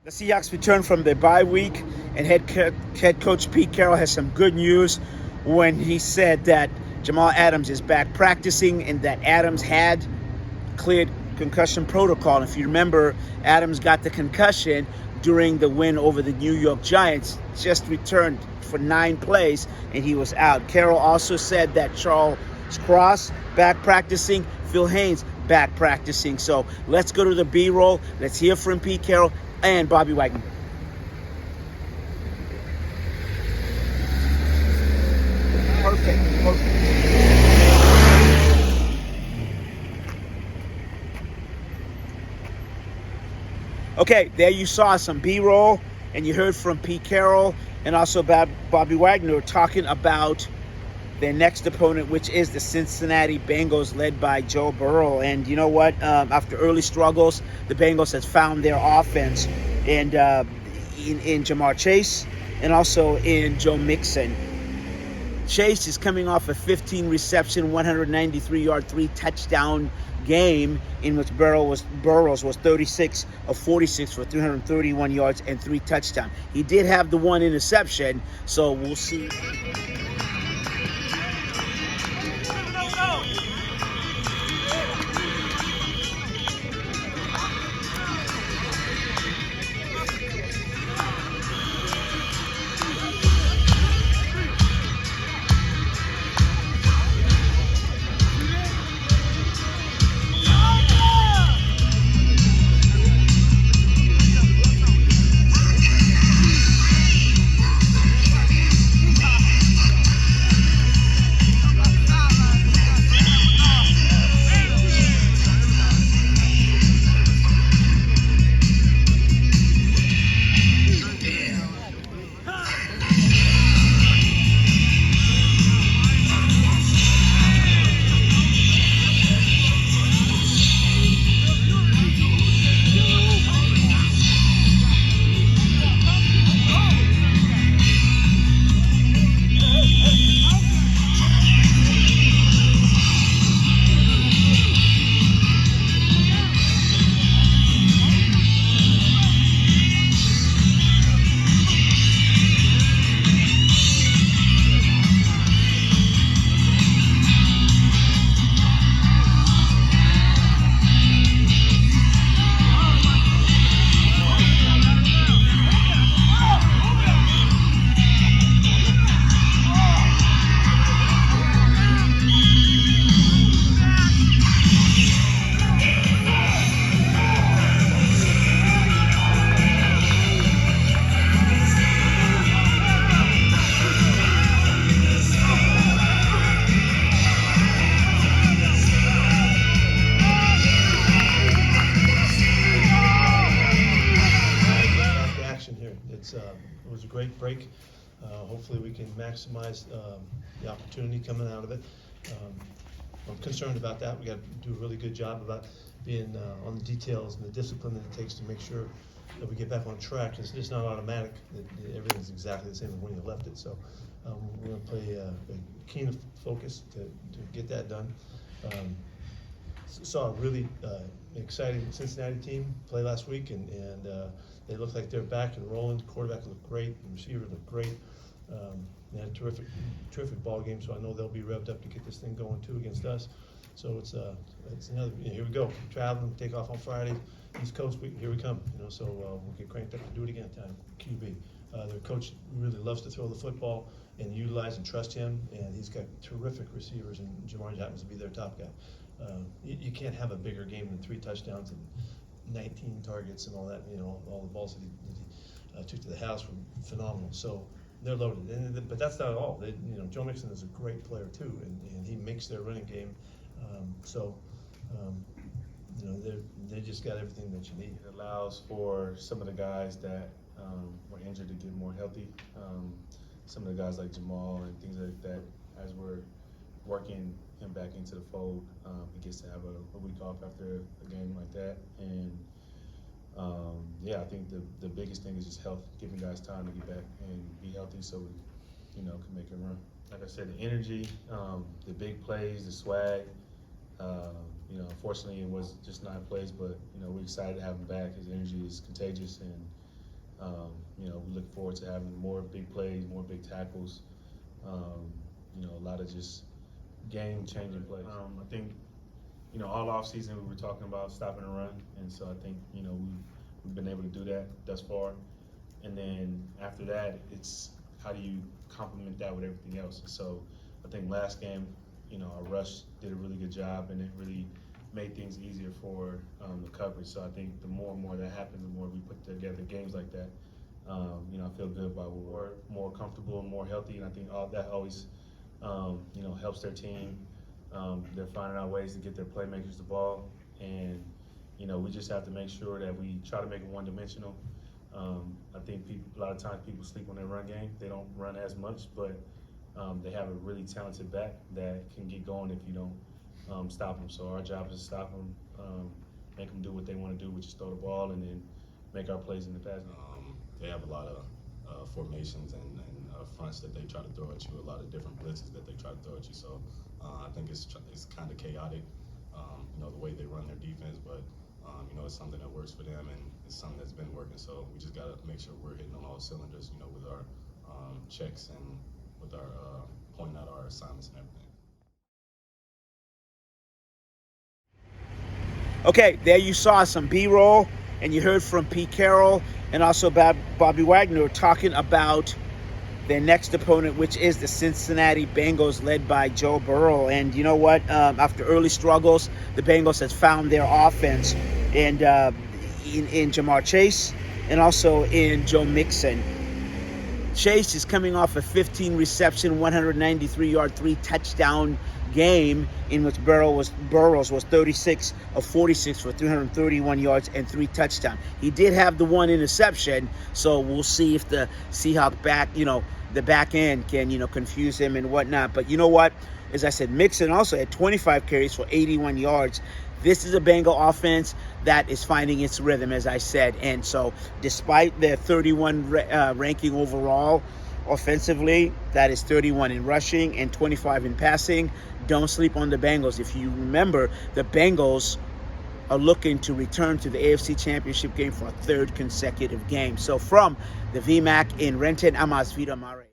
The Seahawks return from their bye week, and head coach Pete Carroll has some good news when he said that Jamal Adams is back practicing and that Adams had cleared concussion protocol. If you remember, Adams got the concussion during the win over the New York Giants, just returned for 9 plays, and he was out. Carroll also said that Charles Cross back practicing, Phil Haynes back practicing. So let's go to the B-roll. Let's hear from Pete Carroll and Bobby Wagner. Perfect. Okay, there you saw some B-roll, and you heard from Pete Carroll and also Bobby Wagner talking about their next opponent, which is the Cincinnati Bengals, led by Joe Burrow. And you know what? After early struggles, the Bengals has found their offense and in Jamar Chase and also in Joe Mixon. Chase is coming off a 15-reception, 193-yard, 3-touchdown game in which Burrows was 36 of 46 for 331 yards and 3 touchdowns. He did have the 1 interception, so we'll see. It was a great break. Hopefully we can maximize the opportunity coming out of it. I'm concerned about that. We got to do a really good job about being on the details and the discipline that it takes to make sure that we get back on track. It's just not automatic. Everything's exactly the same as when you left it. So we're going to play a keen focus to get that done. Saw a really exciting Cincinnati team play last week, and they look like they're back and rolling. The quarterback looked great, the receiver looked great. They had a terrific ball game, so I know they'll be revved up to get this thing going too against us. So it's another. Here we go. Traveling, take off on Friday, East Coast. Here we come. So we'll get cranked up to do it again. Time QB. Their coach really loves to throw the football and utilize and trust him, and he's got terrific receivers. And Jamar happens to be their top guy. You can't have a bigger game than 3 touchdowns and 19 targets and all that. All the balls that he took to the house were phenomenal. So they're loaded. But that's not all. Joe Mixon is a great player too, and he makes their running game. They just got everything that you need. It allows for some of the guys that were injured to get more healthy. Some of the guys like Jamal and things like that, as we're working him back into the fold, he gets to have a week off after a game like that. And I think the biggest thing is just health, giving guys time to get back and be healthy so we can make a run. Like I said, the energy, the big plays, the swag. Unfortunately, it was just 9 plays, but we're excited to have him back. His energy is contagious, and We look forward to having more big plays, more big tackles. A lot of just game-changing plays. I think, all offseason we were talking about stopping the run, and so I think, we've been able to do that thus far. And then after that, it's how do you complement that with everything else? And so I think last game, our rush did a really good job, and it really made things easier for the coverage. So I think the more and more that happens, the more we put together games like that. I feel good about when we're more comfortable and more healthy, and I think all that always, helps their team. They're finding out ways to get their playmakers the ball, and we just have to make sure that we try to make it one-dimensional. I think a lot of times people sleep on their run game. They don't run as much, but they have a really talented back that can get going if you don't stop them. So our job is to stop them, make them do what they want to do, which is throw the ball, and then make our plays in the pass. They have a lot of formations and fronts that they try to throw at you, a lot of different blitzes that they try to throw at you. So I think it's kind of chaotic, the way they run their defense, but it's something that works for them, and it's something that's been working. So we just got to make sure we're hitting on all cylinders, with our checks and with our pointing out our assignments and everything. Okay, there you saw some B-roll, and you heard from Pete Carroll and also Bobby Wagner talking about their next opponent, which is the Cincinnati Bengals, led by Joe Burrow. And you know what? After early struggles, the Bengals has found their offense, and in Jamar Chase and also in Joe Mixon. Chase is coming off a 15-reception, 193-yard, 3-touchdown game in which Burrows was 36 of 46 for 331 yards and 3 touchdowns. He did have the 1 interception, so we'll see if the Seahawks the back end can, confuse him and whatnot. But you know what? As I said, Mixon also had 25 carries for 81 yards. This is a Bengal offense that is finding its rhythm, as I said. And so despite their 31 ranking overall offensively, that is 31 in rushing and 25 in passing, don't sleep on the Bengals. If you remember, the Bengals are looking to return to the AFC Championship game for a 3rd consecutive game. So from the VMAC in Renton, I'm Asvita Mare.